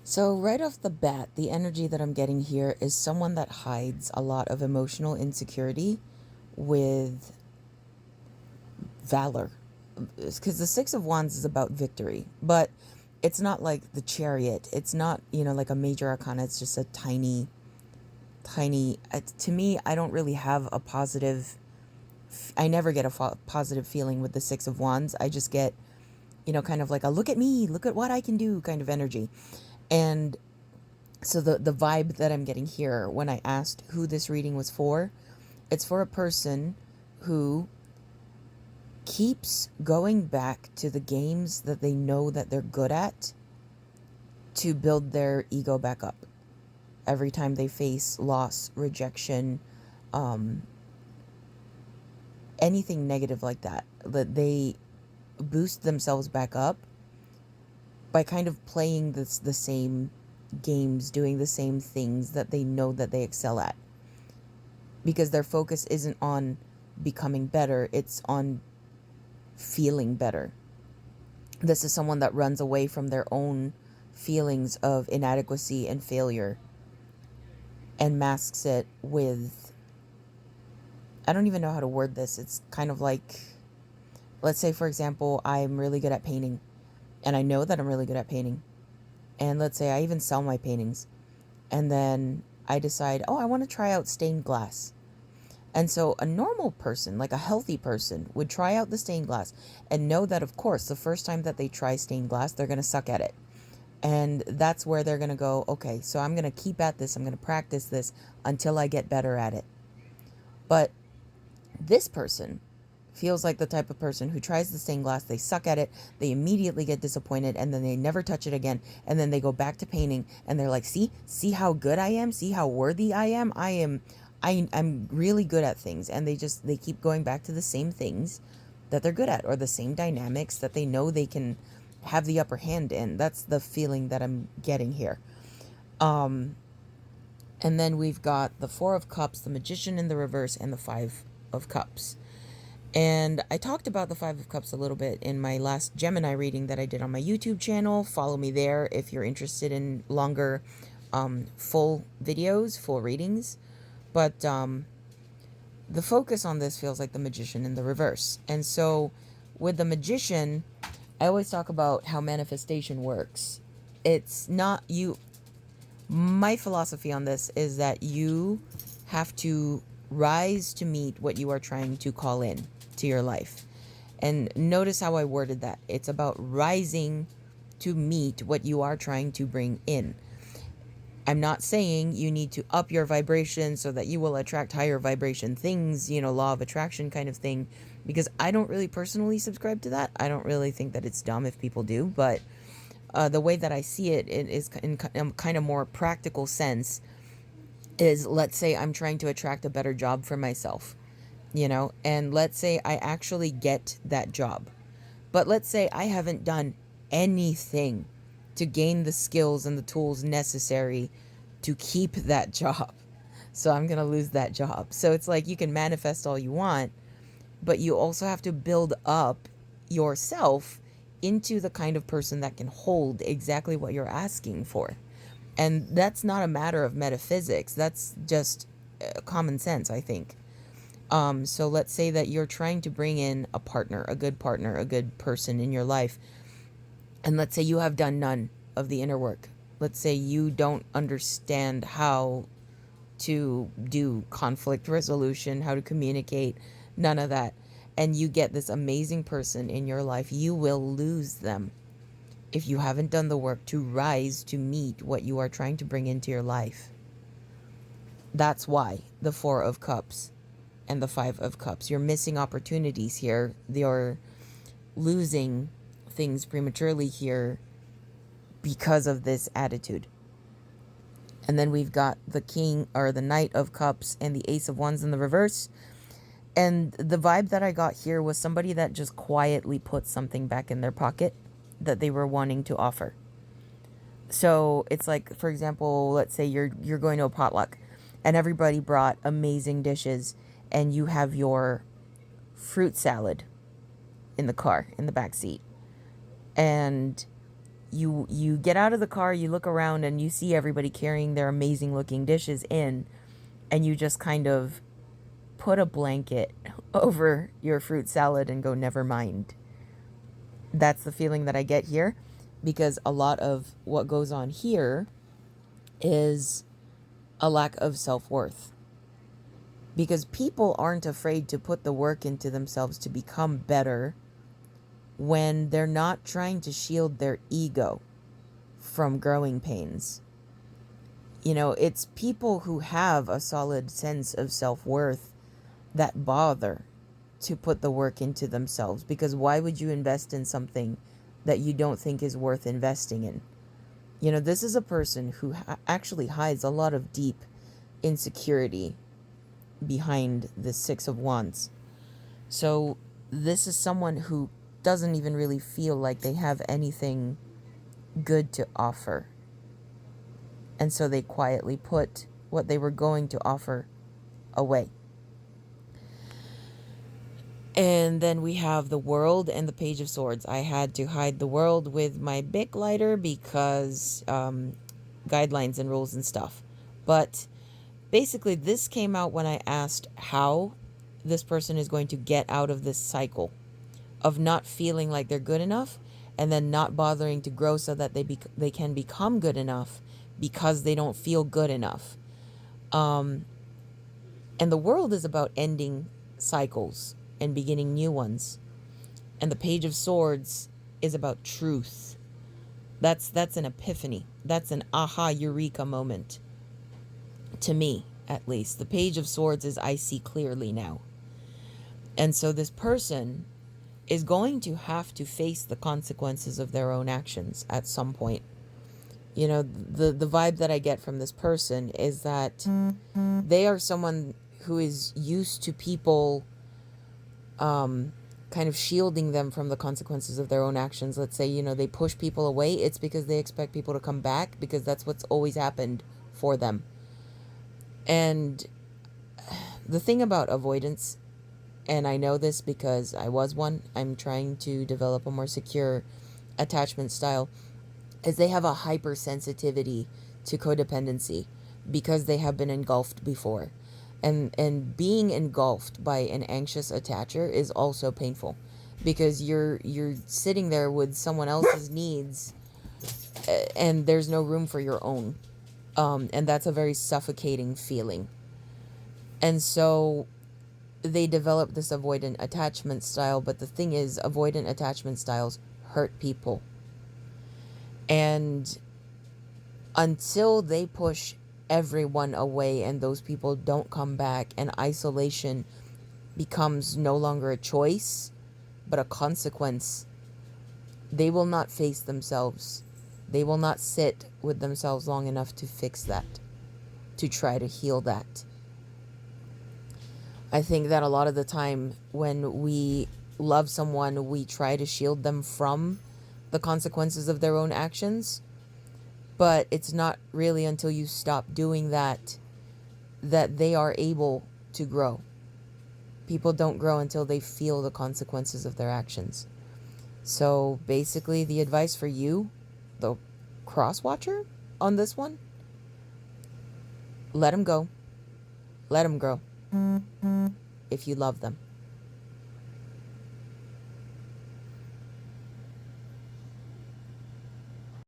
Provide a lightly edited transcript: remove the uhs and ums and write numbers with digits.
So, right off the bat, the energy that I'm getting here is someone that hides a lot of emotional insecurity with valor. Because the Six of Wands is about victory, but it's not like the Chariot. It's not, like a major arcana. It's just a tiny, tiny. To me, I don't really have a positive. I never get a positive feeling with the Six of Wands. I just get, kind of like a look at me, look at what I can do kind of energy. And so the vibe that I'm getting here when I asked who this reading was for, it's for a person who keeps going back to the games that they know that they're good at to build their ego back up every time they face loss, rejection, um, anything negative like that. That they boost themselves back up by kind of playing the same games, doing the same things that they know that they excel at. Because their focus isn't on becoming better, it's on feeling better. This is someone that runs away from their own feelings of inadequacy and failure and masks it with, I don't even know how to word this. It's kind of like, let's say, for example, I'm really good at painting and I know that I'm really good at painting. And let's say I even sell my paintings. And then I decide, oh, I want to try out stained glass. And so a normal person, like a healthy person, would try out the stained glass and know that, of course, the first time that they try stained glass, they're going to suck at it. And that's where they're going to go, okay, so I'm going to keep at this. I'm going to practice this until I get better at it. But this person feels like the type of person who tries the stained glass, they suck at it, they immediately get disappointed, and then they never touch it again. And then they go back to painting and they're like, see how good I am, see how worthy I am. I'm really good at things. And they keep going back to the same things that they're good at, or the same dynamics that they know they can have the upper hand in. That's the feeling that I'm getting here. And then we've got the Four of Cups, the Magician in the reverse, and the Five of Cups. And I talked about the Five of Cups a little bit in my last Gemini reading that I did on my YouTube channel. Follow me there if you're interested in longer, full videos, full readings. But the focus on this feels like the Magician in the reverse. And so with the Magician, I always talk about how manifestation works. It's not you. My philosophy on this is that you have to rise to meet what you are trying to call in to your life. And notice how I worded that. It's about rising to meet what you are trying to bring in. I'm not saying you need to up your vibration so that you will attract higher vibration things, law of attraction kind of thing, because I don't really personally subscribe to that. I don't really think that it's dumb if people do, but the way that I see it, it is in kind of more practical sense, is, let's say I'm trying to attract a better job for myself, and let's say I actually get that job. But let's say I haven't done anything to gain the skills and the tools necessary to keep that job. So I'm going to lose that job. So it's like you can manifest all you want, but you also have to build up yourself into the kind of person that can hold exactly what you're asking for. And that's not a matter of metaphysics. That's just common sense, I think. So let's say that you're trying to bring in a partner, a good person in your life. And let's say you have done none of the inner work. Let's say you don't understand how to do conflict resolution, how to communicate, none of that. And you get this amazing person in your life, you will lose them if you haven't done the work to rise to meet what you are trying to bring into your life. That's why the Four of Cups and the Five of Cups. You're missing opportunities here. You're losing things prematurely here because of this attitude. And then we've got the King, or the Knight of Cups, and the Ace of Wands in the reverse. And the vibe that I got here was somebody that just quietly put something back in their pocket that they were wanting to offer. So it's like, for example, let's say you're going to a potluck and everybody brought amazing dishes and you have your fruit salad in the car, in the back seat. And You get out of the car, you look around, and you see everybody carrying their amazing looking dishes in, and you just kind of put a blanket over your fruit salad and go, never mind. That's the feeling that I get here, because a lot of what goes on here is a lack of self-worth. Because people aren't afraid to put the work into themselves to become better when they're not trying to shield their ego from growing pains. You know, it's people who have a solid sense of self-worth that bother to put the work into themselves. Because why would you invest in something that you don't think is worth investing in? You know, this is a person who actually hides a lot of deep insecurity behind the Six of Wands. So this is someone who doesn't even really feel like they have anything good to offer. And so they quietly put what they were going to offer away. And then we have the World and the Page of Swords. I had to hide the World with my Bic lighter because guidelines and rules and stuff. But basically, this came out when I asked how this person is going to get out of this cycle of not feeling like they're good enough and then not bothering to grow so that they can become good enough because they don't feel good enough. And the World is about ending cycles and beginning new ones. And the Page of Swords is about truth. That's an epiphany. That's an aha eureka moment. To me, at least. The Page of Swords is I see clearly now. And so this person is going to have to face the consequences of their own actions at some point. You know, the vibe that I get from this person is that they are someone who is used to people kind of shielding them from the consequences of their own actions. Let's say, you know, they push people away. It's because they expect people to come back because that's what's always happened for them. And the thing about avoidance, and I know this because I was one, I'm trying to develop a more secure attachment style, is they have a hypersensitivity to codependency because they have been engulfed before. And being engulfed by an anxious attacher is also painful because you're sitting there with someone else's needs and there's no room for your own. And that's a very suffocating feeling. And so they develop this avoidant attachment style, but the thing is, avoidant attachment styles hurt people. And until they push everyone away and those people don't come back and isolation becomes no longer a choice but a consequence, they will not face themselves. They will not sit with themselves long enough to fix that, to try to heal that. I think that a lot of the time when we love someone, we try to shield them from the consequences of their own actions. But it's not really until you stop doing that that they are able to grow. People don't grow until they feel the consequences of their actions. So basically, the advice for you, the cross watcher on this one, let them go. Let them grow. If you love them.